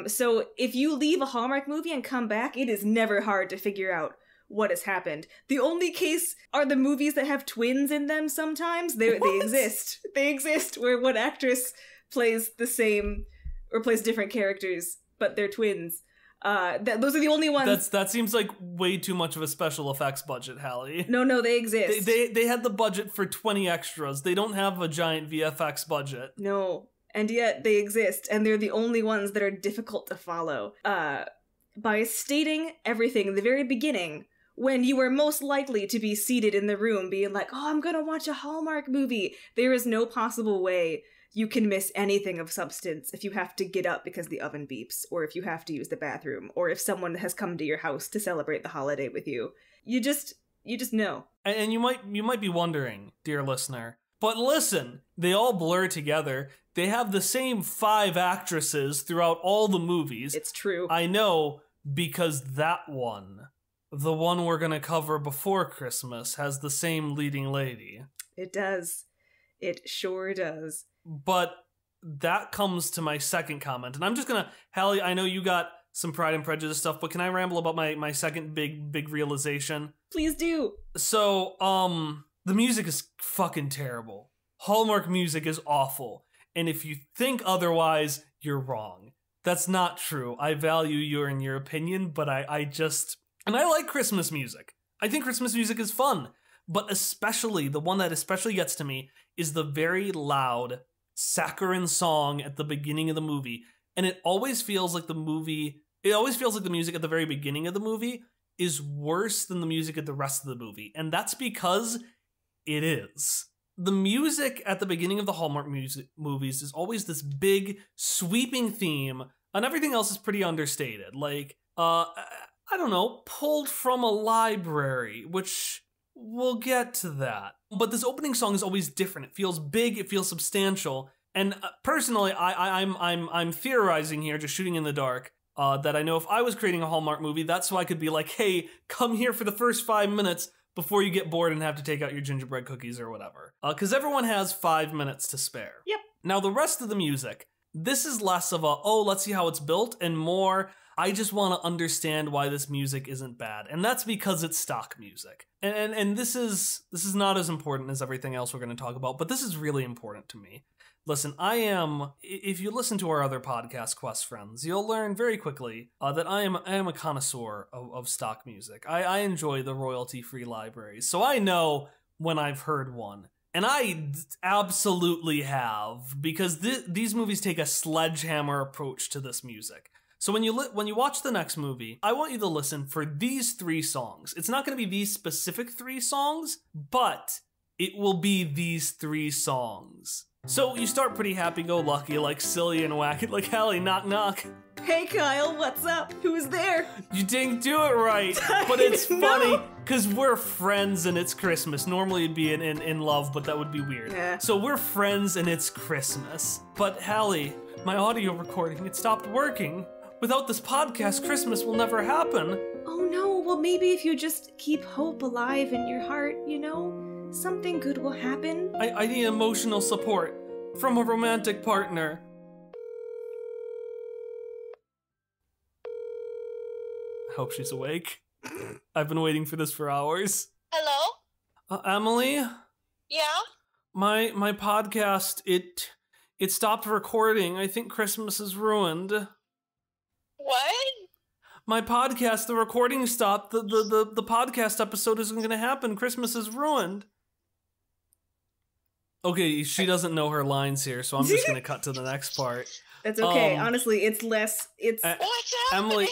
So if you leave a Hallmark movie and come back, it is never hard to figure out what has happened. The only case are the movies that have twins in them sometimes. They exist. They exist where one actress plays the same or plays different characters, but they're twins. Those are the only ones. That seems like way too much of a special effects budget, Hallie. No, they exist. They had the budget for 20 extras. They don't have a giant VFX budget. No, and yet they exist, and they're the only ones that are difficult to follow. By stating everything in the very beginning, when you are most likely to be seated in the room being like, oh, I'm gonna watch a Hallmark movie, there is no possible way you can miss anything of substance if you have to get up because the oven beeps, or if you have to use the bathroom, or if someone has come to your house to celebrate the holiday with you. You just know. And you might be wondering, dear listener, but listen, they all blur together. They have the same 5 actresses throughout all the movies. It's true. I know, because that one, the one we're gonna cover before Christmas, has the same leading lady. It does. It sure does. But that comes to my second comment. And I'm just gonna, Hallie, I know you got some Pride and Prejudice stuff, but can I ramble about my second big realization? Please do. So, the music is fucking terrible. Hallmark music is awful. And if you think otherwise, you're wrong. That's not true. I value your opinion, but I like Christmas music. I think Christmas music is fun. But especially, the one that especially gets to me is the very loud saccharine song at the beginning of the movie. And it always feels like the music at the very beginning of the movie is worse than the music at the rest of the movie. And that's because it is. The music at the beginning of the Hallmark movies is always this big, sweeping theme, and everything else is pretty understated. Like, I don't know, pulled from a library, which we'll get to that. But this opening song is always different. It feels big, it feels substantial. And personally, I'm theorizing here, just shooting in the dark, that I know if I was creating a Hallmark movie, that's so I could be like, hey, come here for the first 5 minutes before you get bored and have to take out your gingerbread cookies or whatever. Because everyone has 5 minutes to spare. Yep. Now, the rest of the music, this is less of a, oh, let's see how it's built, and more, I just want to understand why this music isn't bad. And that's because it's stock music. And this is not as important as everything else we're going to talk about, but this is really important to me. Listen, if you listen to our other podcast, Quest Friends, you'll learn very quickly that I am a connoisseur of stock music. I enjoy the royalty-free libraries, so I know when I've heard one. And I absolutely have, because these movies take a sledgehammer approach to this music. So when you watch the next movie, I want you to listen for these 3 songs. It's not going to be these specific 3 songs, but it will be these 3 songs. So you start pretty happy-go-lucky, like silly and wacky, like Hallie, knock knock. Hey Kyle, what's up? Who's there? You didn't do it right, but it's funny because we're friends and it's Christmas. Normally it'd be in love, but that would be weird. Yeah. So we're friends and it's Christmas. But Hallie, my audio recording, it stopped working. Without this podcast, Christmas will never happen. Oh no, well maybe if you just keep hope alive in your heart, you know? Something good will happen. I need emotional support from a romantic partner. I hope she's awake. I've been waiting for this for hours. Hello? Emily? Yeah? My podcast, it stopped recording. I think Christmas is ruined. What? My podcast, the recording stopped. The podcast episode isn't going to happen. Christmas is ruined. Okay, she doesn't know her lines here, so I'm just going to cut to the next part. That's okay. Honestly, it's less. It's What's happening?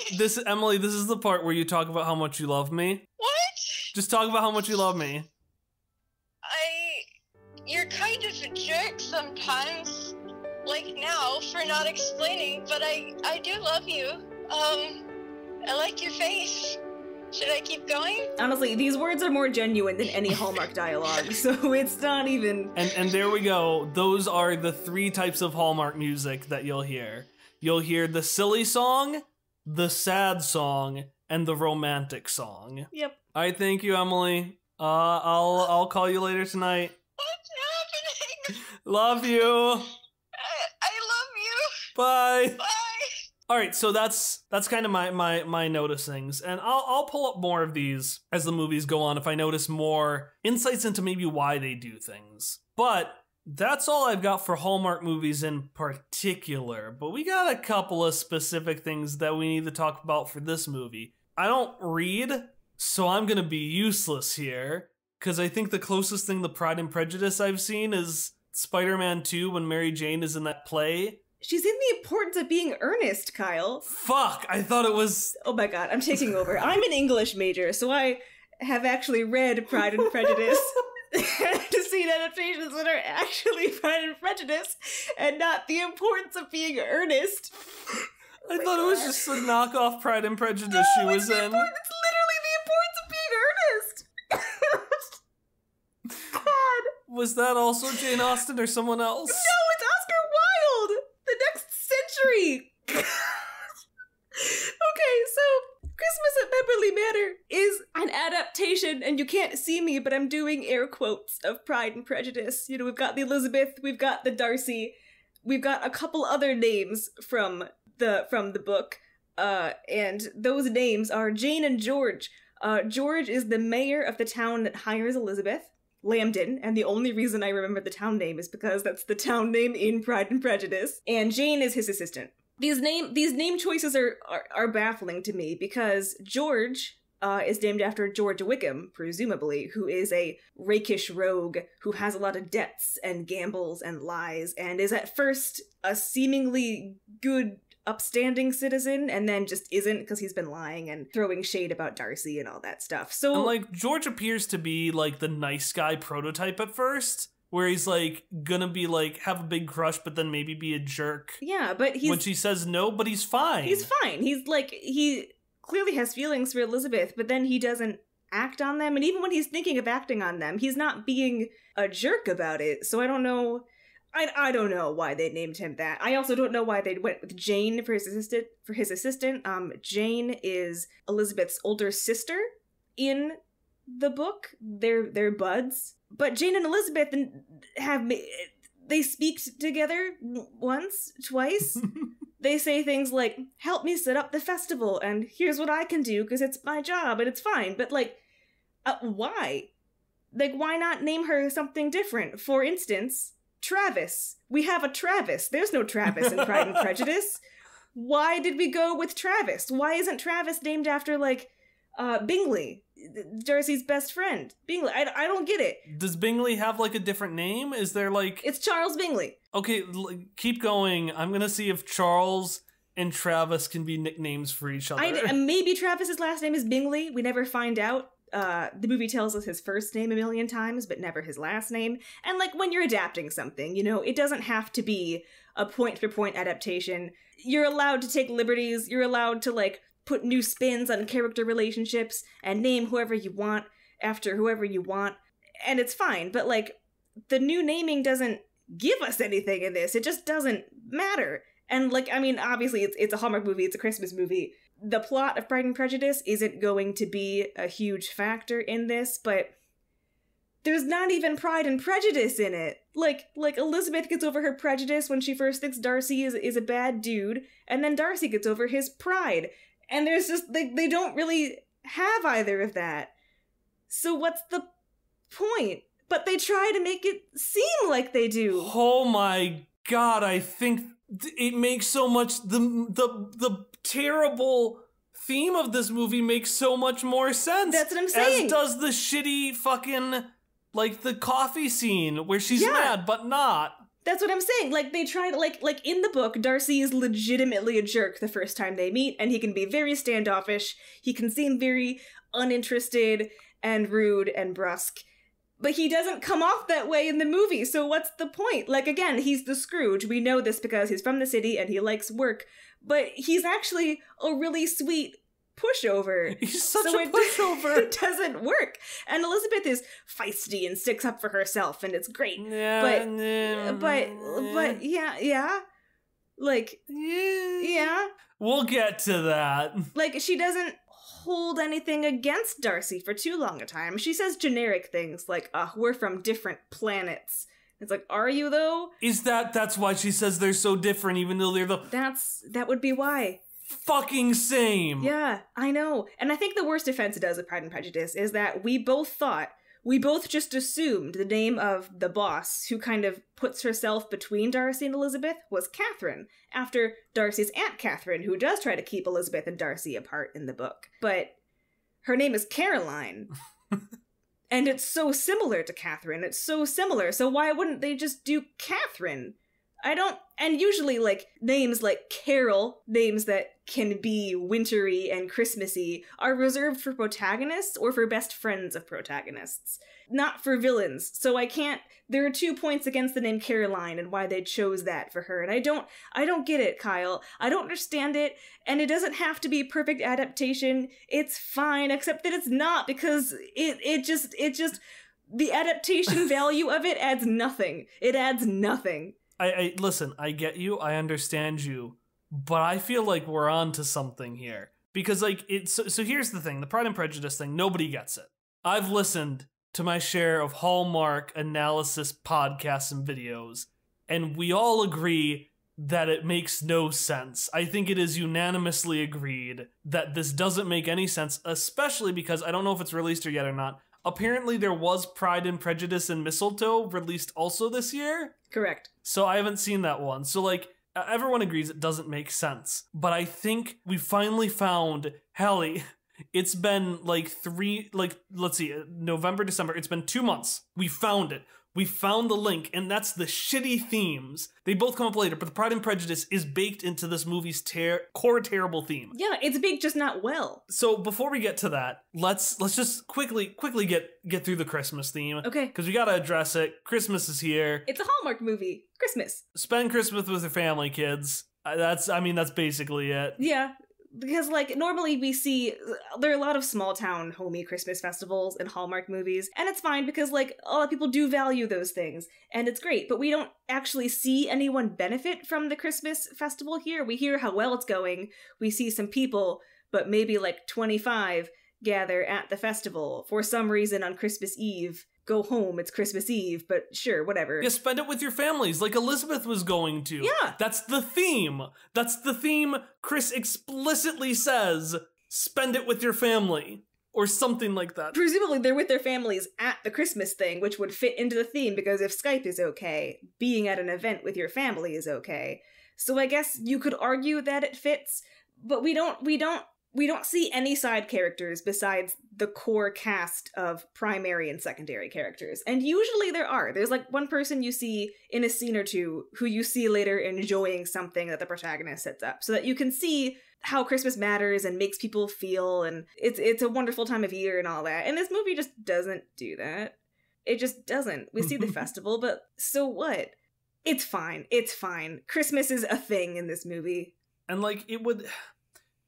Emily, this is the part where you talk about how much you love me. What? Just talk about how much you love me. You're kind of a jerk sometimes. Like now, for not explaining, but I do love you. I like your face. Should I keep going? honestly, these words are more genuine than any Hallmark dialogue, so it's not even. And there we go. Those are the 3 types of Hallmark music that you'll hear. You'll hear the silly song, the sad song, and the romantic song. Yep. All right, thank you, Emily. I'll call you later tonight. What's happening? Love you. I love you. Bye. Bye. All right, so that's kind of my noticings, and I'll pull up more of these as the movies go on if I notice more insights into maybe why they do things. But that's all I've got for Hallmark movies in particular. But we got a couple of specific things that we need to talk about for this movie. I don't read, so I'm gonna be useless here, because I think the closest thing to Pride and Prejudice I've seen is Spider-Man 2 when Mary Jane is in that play. She's in The Importance of Being Earnest, Kyle. Fuck, I thought it was... Oh my god, I'm taking over. I'm an English major, so I have actually read Pride and Prejudice to see adaptations that are actually Pride and Prejudice and not The Importance of Being Earnest. I thought it was just a knockoff Pride and Prejudice she was in. It's literally The Importance of Being Earnest. God. Was that also Jane Austen or someone else? No, it's Oscar Wilde! The next century! Okay, so Christmas at Beverly Manor is an adaptation, and you can't see me, but I'm doing air quotes of Pride and Prejudice. You know, we've got the Elizabeth, we've got the Darcy, we've got a couple other names from the book, and those names are Jane and George. George is the mayor of the town that hires Elizabeth, Lambden, and the only reason I remember the town name is because that's the town name in Pride and Prejudice. And Jane is his assistant. These name choices are baffling to me because George is named after George Wickham, presumably, who is a rakish rogue who has a lot of debts and gambles and lies, and is at first a seemingly good, upstanding citizen, and then just isn't because he's been lying and throwing shade about Darcy and all that stuff. So, and like, George appears to be like the nice guy prototype at first, where he's like gonna be like have a big crush, but then maybe be a jerk. Yeah, but when she says no, but he's fine. He's fine. He's like, he clearly has feelings for Elizabeth, but then he doesn't act on them, and even when he's thinking of acting on them, he's not being a jerk about it. So I don't know. I don't know why they named him that. I also don't know why they went with Jane for his assistant. Jane is Elizabeth's older sister in the book. They're buds. But Jane and Elizabeth they speak together once, twice. They say things like, "Help me set up the festival," and "Here's what I can do because it's my job and it's fine." But like, why? Like, why not name her something different? For instance, Travis. We have a Travis. There's no Travis in Pride and Prejudice. Why did we go with Travis? Why isn't Travis named after, like, Bingley, Darcy's best friend? Bingley. I don't get it. Does Bingley have, like, a different name? Is there, like... It's Charles Bingley. Okay, keep going. I'm gonna see if Charles and Travis can be nicknames for each other. Maybe Travis's last name is Bingley. We never find out. The movie tells us his first name a million times, but never his last name. And, like, when you're adapting something, you know, it doesn't have to be a point-for-point adaptation. You're allowed to take liberties. You're allowed to, like, put new spins on character relationships and name whoever you want after whoever you want. And it's fine, but, like, the new naming doesn't give us anything in this. It just doesn't matter. And, like, I mean, obviously, it's a Hallmark movie. It's a Christmas movie. The plot of Pride and Prejudice isn't going to be a huge factor in this, but there's not even Pride and Prejudice in it. Like Elizabeth gets over her prejudice when she first thinks Darcy is a bad dude, and then Darcy gets over his pride. And there's just, they don't really have either of that. So what's the point? But they try to make it seem like they do. Oh my god, I think it makes so much, the terrible theme of this movie makes so much more sense. That's what I'm saying. As does the shitty fucking, like, the coffee scene where she's mad but not. That's what I'm saying. Like, they try to, like in the book, Darcy is legitimately a jerk the first time they meet, and he can be very standoffish. He can seem very uninterested and rude and brusque. But he doesn't come off that way in the movie, so what's the point? Like, again, he's the Scrooge. We know this because he's from the city and he likes work. But he's actually a really sweet pushover. He's such a pushover. It doesn't work. And Elizabeth is feisty and sticks up for herself, and it's great. Yeah, but yeah. Like, yeah. We'll get to that. Like, she doesn't hold anything against Darcy for too long a time. She says generic things like, we're from different planets. It's like, are you though? That's why she says they're so different, even though they're that would be why. Fucking same. Yeah, I know. And I think the worst offense it does with Pride and Prejudice is that we both just assumed the name of the boss who kind of puts herself between Darcy and Elizabeth was Catherine, after Darcy's Aunt Catherine, who does try to keep Elizabeth and Darcy apart in the book. But her name is Caroline. And it's so similar to Catherine. It's so similar. So why wouldn't they just do Catherine? And usually, like, names like Carol, names that can be wintry and Christmassy, are reserved for protagonists or for best friends of protagonists, not for villains. So there are 2 points against the name Caroline and why they chose that for her. And I don't get it, Kyle. I don't understand it, and it doesn't have to be perfect adaptation. It's fine, except that it's not, because it just, the adaptation value of it adds nothing. It adds nothing. I listen, I get you, I understand you, but I feel like we're on to something here. Because, like, so here's the thing, the Pride and Prejudice thing, nobody gets it. I've listened to my share of Hallmark analysis podcasts and videos, and we all agree that it makes no sense. I think it is unanimously agreed that this doesn't make any sense, especially because I don't know if it's released yet or not. Apparently there was Pride and Prejudice and Mistletoe released also this year. Correct. So I haven't seen that one. So, like, everyone agrees it doesn't make sense. But I think we finally found, Hallie, it's been like let's see, November, December, it's been 2 months. We found it. We found the link, and that's the shitty themes. They both come up later, but the Pride and Prejudice is baked into this movie's core terrible theme. Yeah, it's baked, just not well. So before we get to that, let's just quickly get through the Christmas theme. Okay. Because we gotta address it. Christmas is here. It's a Hallmark movie. Christmas. Spend Christmas with your family, kids. That's basically it. Yeah. Because, like, normally we see, there are a lot of small town homey Christmas festivals in Hallmark movies, and it's fine because, like, a lot of people do value those things, and it's great, but we don't actually see anyone benefit from the Christmas festival here. We hear how well it's going, we see some people, but maybe, like, 25 gather at the festival for some reason on Christmas Eve. Go home, it's Christmas Eve, but sure, whatever. Yeah, spend it with your families, like Elizabeth was going to. Yeah. That's the theme. That's the theme. Chris explicitly says, spend it with your family. or something like that. Presumably they're with their families at the Christmas thing, which would fit into the theme, because if Skype is okay, being at an event with your family is okay. So I guess you could argue that it fits, but we don't see any side characters besides the core cast of primary and secondary characters. And usually there are. There's like one person you see in a scene or two who you see later enjoying something that the protagonist sets up, so that you can see how Christmas matters and makes people feel, and it's a wonderful time of year and all that. And this movie just doesn't do that. It just doesn't. We see the festival, but so what? It's fine. It's fine. Christmas is a thing in this movie. And like it would...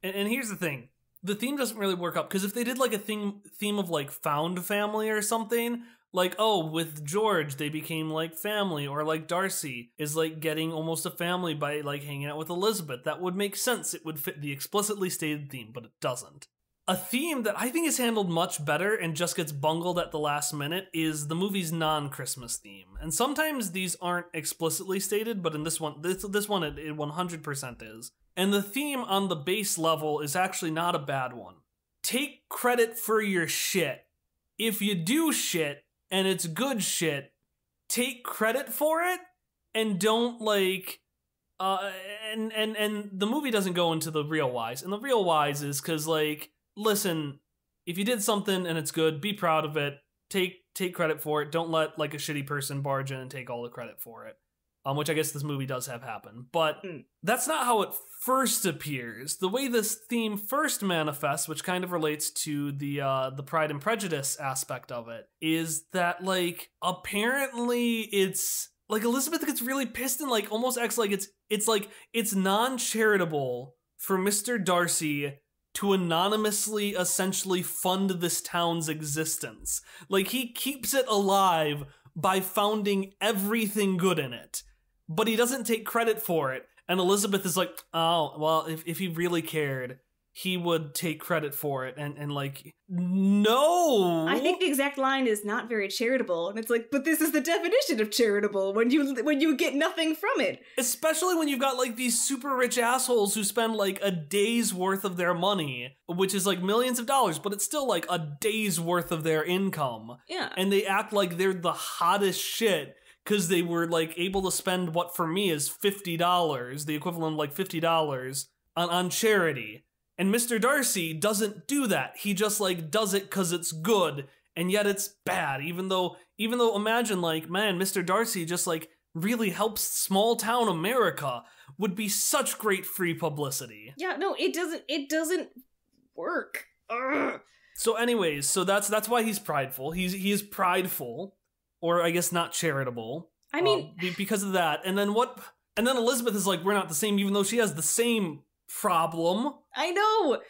And here's the thing. The theme doesn't really work up, because if they did like a theme of like found family or something, like, oh, with George, they became like family, or like Darcy is like getting almost a family by like hanging out with Elizabeth, that would make sense. It would fit the explicitly stated theme, but it doesn't. A theme that I think is handled much better and just gets bungled at the last minute is the movie's non-Christmas theme. And sometimes these aren't explicitly stated, but in this one it 100% is. And the theme on the base level is actually not a bad one. Take credit for your shit. If you do shit, and it's good shit, take credit for it, and don't like... And the movie doesn't go into the real whys. And the real whys is because, like, listen, if you did something and it's good, be proud of it. Take credit for it. Don't let like a shitty person barge in and take all the credit for it. Which I guess this movie does have happen. But that's not how it first appears. The way this theme first manifests, which kind of relates to the Pride and Prejudice aspect of it, is that like apparently it's like Elizabeth gets really pissed and like almost acts like it's non-charitable for Mr. Darcy to anonymously essentially fund this town's existence. Like, he keeps it alive by founding everything good in it, but he doesn't take credit for it. And Elizabeth is like, oh, well, if he really cared, he would take credit for it. And like, no! I think the exact line is not very charitable. And it's like, but this is the definition of charitable, when you get nothing from it. Especially when you've got like these super rich assholes who spend like a day's worth of their money, which is like millions of dollars, but it's still like a day's worth of their income. Yeah. And they act like they're the hottest shit because they were like able to spend what for me is $50, the equivalent of like $50 on charity. And Mr. Darcy doesn't do that. He just like does it because it's good, and yet it's bad. Even though imagine like, man, Mr. Darcy just like really helps small town America, would be such great free publicity. Yeah, no, it doesn't work. Ugh. So anyways, so that's why he's prideful. He is prideful, or I guess not charitable. I mean, because of that. And then Elizabeth is like, we're not the same, even though she has the same problem. I know.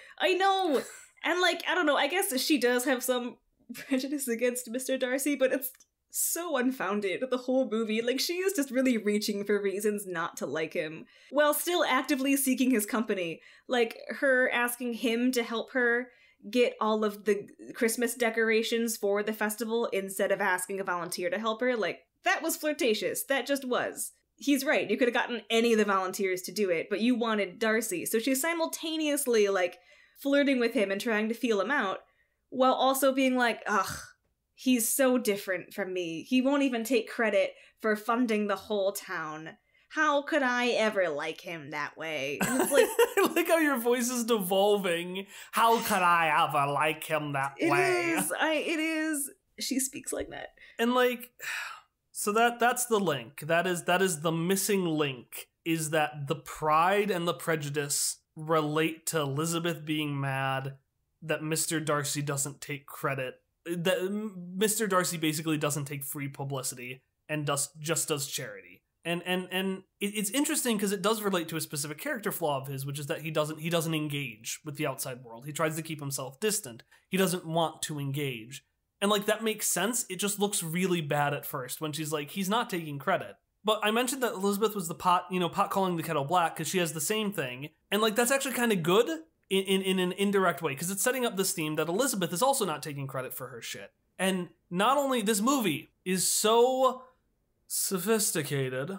And like, I don't know, I guess she does have some prejudice against Mr. Darcy, but it's so unfounded, the whole movie. Like, she is just really reaching for reasons not to like him, while still actively seeking his company. Like, her asking him to help her get all of the Christmas decorations for the festival instead of asking a volunteer to help her, like, that was flirtatious. That just was. He's right, you could have gotten any of the volunteers to do it, but you wanted Darcy. So she's simultaneously, like, flirting with him and trying to feel him out, while also being like, ugh, he's so different from me. He won't even take credit for funding the whole town. How could I ever like him that way? And it's like, I like how your voice is devolving. How could I ever like him that way? It is. She speaks like that. And like... So that's the link. That is the missing link, is that the pride and the prejudice relate to Elizabeth being mad that Mr. Darcy doesn't take credit. That Mr. Darcy basically doesn't take free publicity and just does charity. And it's interesting because it does relate to a specific character flaw of his, which is that he doesn't engage with the outside world. He tries to keep himself distant. He doesn't want to engage. And, like, that makes sense. It just looks really bad at first when she's like, he's not taking credit. But I mentioned that Elizabeth was the pot calling the kettle black, because she has the same thing. And, like, that's actually kind of good in an indirect way, because it's setting up this theme that Elizabeth is also not taking credit for her shit. And not only, this movie is so sophisticated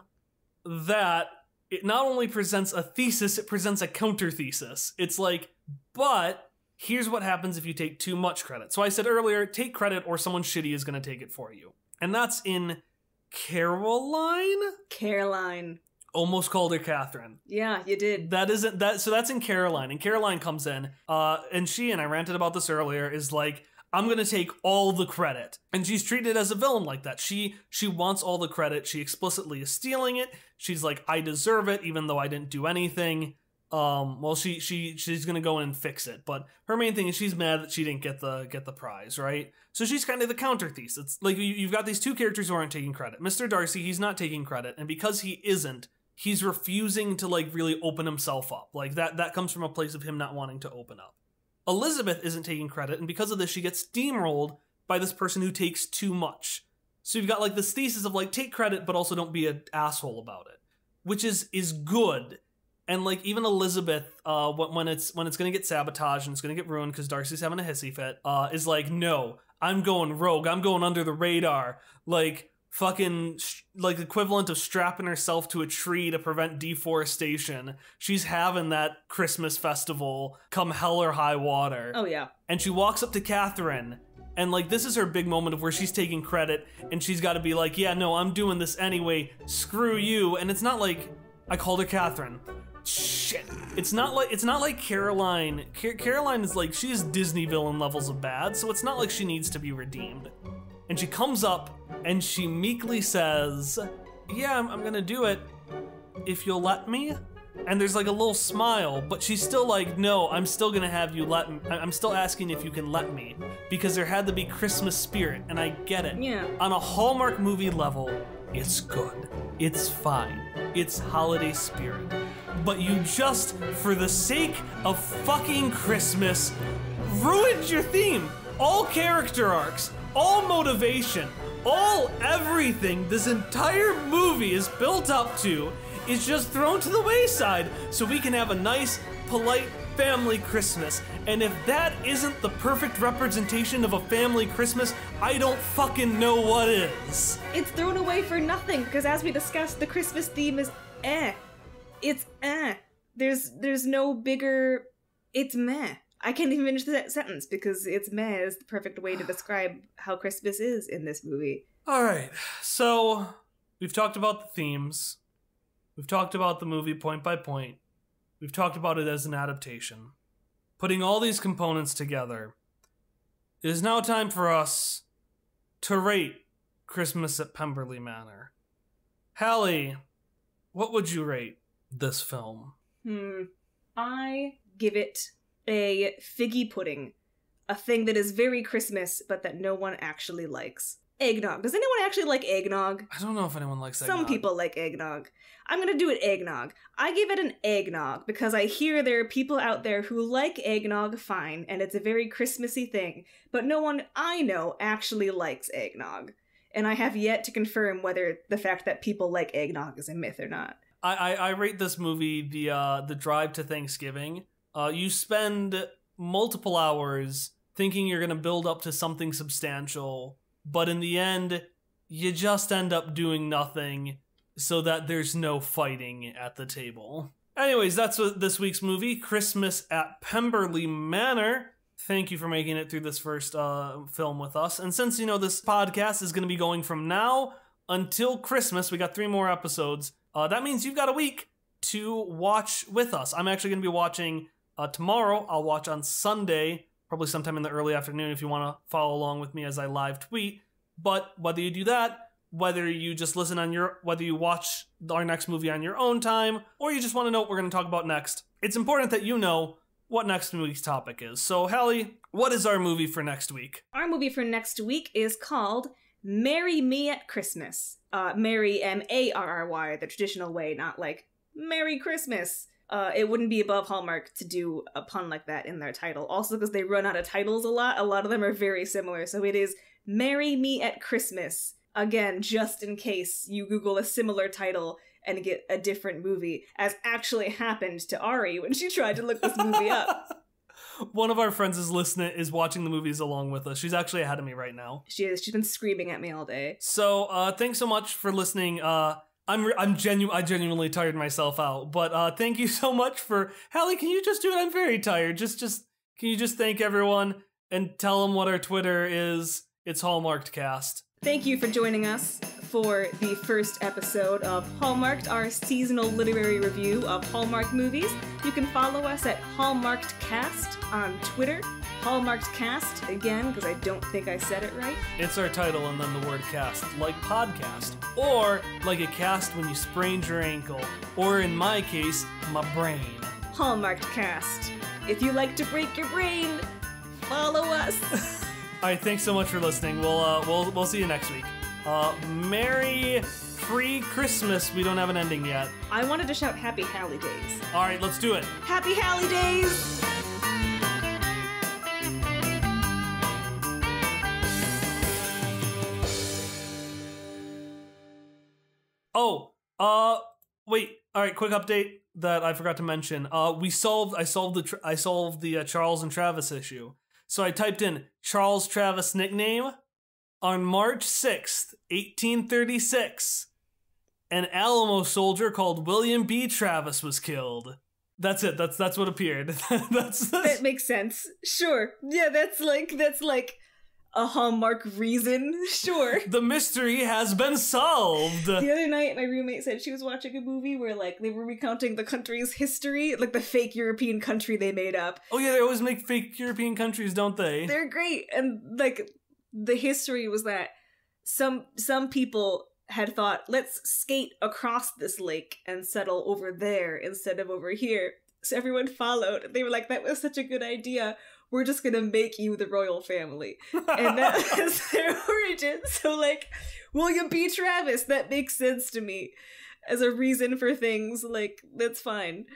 that it not only presents a thesis, it presents a counter thesis. It's like, but here's what happens if you take too much credit. So I said earlier, take credit or someone shitty is going to take it for you. And that's in Caroline? Caroline. Almost called her Catherine. Yeah, you did. So that's in Caroline. And Caroline comes in, and she, and I ranted about this earlier, is like, I'm gonna take all the credit. And she's treated as a villain like that. She wants all the credit. She explicitly is stealing it. She's like, I deserve it, even though I didn't do anything. Well, she's gonna go in and fix it. But her main thing is she's mad that she didn't get the prize, right? So she's kind of the counter thief. It's like you've got these two characters who aren't taking credit. Mr. Darcy, he's not taking credit, and because he isn't, he's refusing to like really open himself up. Like that comes from a place of him not wanting to open up. Elizabeth isn't taking credit, and because of this, she gets steamrolled by this person who takes too much. So you've got like this thesis of like, take credit, but also don't be an asshole about it, which is good. And like even Elizabeth, when it's gonna get sabotaged and it's gonna get ruined because Darcy's having a hissy fit, is like, no, I'm going rogue. I'm going under the radar. Like fucking like equivalent of strapping herself to a tree to prevent deforestation. She's having that Christmas festival come hell or high water. Oh yeah. And she walks up to Catherine, and like this is her big moment of where she's taking credit, and she's got to be like, yeah, no, I'm doing this anyway. Screw you. And it's not like I called her Catherine. Shit. It's not like Caroline. Caroline is like, she is Disney villain levels of bad, so it's not like she needs to be redeemed. And she comes up and she meekly says, yeah, I'm gonna do it if you'll let me. And there's like a little smile, but she's still like, no, I'm still gonna have you let me. I'm still asking if you can let me, because there had to be Christmas spirit, and I get it. Yeah. On a Hallmark movie level, it's good. It's fine. It's holiday spirit. But you just, for the sake of fucking Christmas, ruined your theme. All character arcs, all motivation, all everything this entire movie is built up to is just thrown to the wayside so we can have a nice, polite family Christmas. And if that isn't the perfect representation of a family Christmas, I don't fucking know what is. It's thrown away for nothing, because as we discussed, the Christmas theme is It's There's no bigger, it's meh. I can't even finish that sentence because it's meh is the perfect way to describe how Christmas is in this movie. All right, so we've talked about the themes. We've talked about the movie point by point. We've talked about it as an adaptation. Putting all these components together, it is now time for us to rate Christmas at Pemberley Manor. Hallie, what would you rate this film? I give it a figgy pudding. A thing that is very Christmas, but that no one actually likes. Eggnog. Does anyone actually like eggnog? I don't know if anyone likes eggnog. Some people like eggnog. I'm gonna do it eggnog. I give it an eggnog because I hear there are people out there who like eggnog fine, and it's a very Christmassy thing, but no one I know actually likes eggnog. And I have yet to confirm whether the fact that people like eggnog is a myth or not. I rate this movie the drive to Thanksgiving. You spend multiple hours thinking you're gonna build up to something substantial, but in the end, you just end up doing nothing so that there's no fighting at the table. Anyways, that's what this week's movie, Christmas at Pemberley Manor. Thank you for making it through this first film with us. And since, this podcast is going to be going from now until Christmas, we got 3 more episodes. That means you've got a week to watch with us. I'm actually going to be watching tomorrow. I'll watch on Sunday, probably sometime in the early afternoon if you want to follow along with me as I live tweet. But whether you do that, whether you just whether you watch our next movie on your own time, or you just want to know what we're going to talk about next, it's important that you know what next week's topic is. So, Hallie, what is our movie for next week? Our movie for next week is called Marry Me at Christmas. Marry, M-A-R-R-Y, the traditional way, not like Merry Christmas. It wouldn't be above Hallmark to do a pun like that in their title. Also, because they run out of titles a lot of them are very similar. So it is Marry Me at Christmas. Again, just in case you Google a similar title and get a different movie, as actually happened to Ari when she tried to look this movie up. One of our friends is watching the movies along with us. She's actually ahead of me right now. She is. She's been screaming at me all day. So, thanks so much for listening. I genuinely tired myself out, but thank you so much for Hallie. Can you just do it? I'm very tired. Just can you just thank everyone and tell them what our Twitter is? It's Hallmarked Cast. Thank you for joining us for the first episode of Hallmarked, our seasonal literary review of Hallmark movies. You can follow us at Hallmarked Cast on Twitter. Hallmarked Cast, again, because I don't think I said it right. It's our title and then the word cast, like podcast, or like a cast when you sprained your ankle, or in my case, my brain. Hallmarked Cast. If you like to break your brain, follow us. All right, thanks so much for listening. We'll see you next week. Merry pre-Christmas. We don't have an ending yet. I wanted to shout Happy Hallie Days. All right, let's do it. Happy Hallie Days! Wait. All right, quick update that I forgot to mention. I solved the Charles and Travis issue. So I typed in Charles Travis nickname. On March 6th, 1836, an Alamo soldier called William B. Travis was killed. That's it. That's what appeared. That makes sense. Sure. Yeah, that's like a Hallmark reason. Sure. The mystery has been solved. The other night, my roommate said she was watching a movie where, like, they were recounting the country's history, like the fake European country they made up. Oh yeah, they always make fake European countries, don't they? They're great. And, like, the history was that some people had thought, let's skate across this lake and settle over there instead of over here. So everyone followed. They were like, that was such a good idea. We're just gonna make you the royal family. And that was their origin. So, like, William B. Travis, that makes sense to me as a reason for things. Like, that's fine.